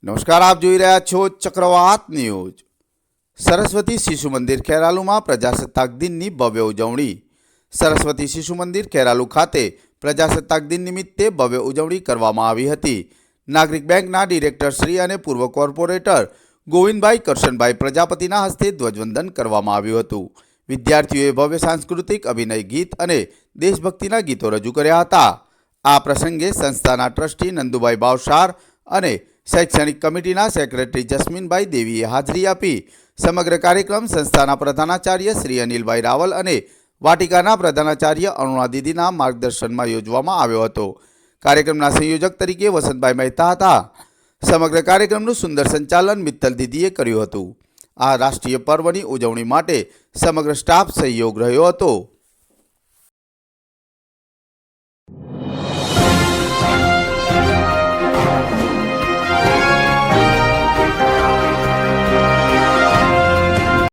નમસ્કાર, આપ જોઈ રહ્યા છો ચક્રવાત ન્યૂઝ। સરસ્વતી શિશુ મંદિર ખેરાલુમાં પ્રજાસત્તાક દિનની ભવ્ય ઉજવણી। સરસ્વતી શિશુ મંદિર ખેરાલુ ખાતે પ્રજાસત્તાક દિન નિમિત્તે ભવ્ય ઉજવણી કરવામાં આવી હતી। નાગરિક બેંકના ડિરેક્ટર શ્રી અને પૂર્વ કોર્પોરેટર ગોવિંદભાઈ કરશનભાઈ પ્રજાપતિના હસ્તે ધ્વજવંદન કરવામાં આવ્યું હતું। વિદ્યાર્થીઓએ ભવ્ય સાંસ્કૃતિક અભિનય ગીત અને દેશભક્તિના ગીતો રજૂ કર્યા હતા। આ પ્રસંગે સંસ્થાના ટ્રસ્ટી નંદુભાઈ ભાવસાર અને शैक्षणिक कमिटीना सेक्रेटरी जस्मीनभाई देवीए हाजरी आपी। समग्र कार्यक्रम संस्थाना प्रधानाचार्य श्री अनिलभाई रावल और वाटिकाना प्रधानाचार्य अरुणा दीदीना मार्गदर्शन में योजवामां आव्यो हतो। कार्यक्रमना संयोजक तरीके वसंतभाई मेहता हता। समग्र कार्यक्रमनुं सुंदर संचालन मित्तल दीदीए कर्युं हतुं। आ राष्ट्रीय पर्वनी उजवणी माटे समग्र स्टाफ सहयोग रह्यो हतो।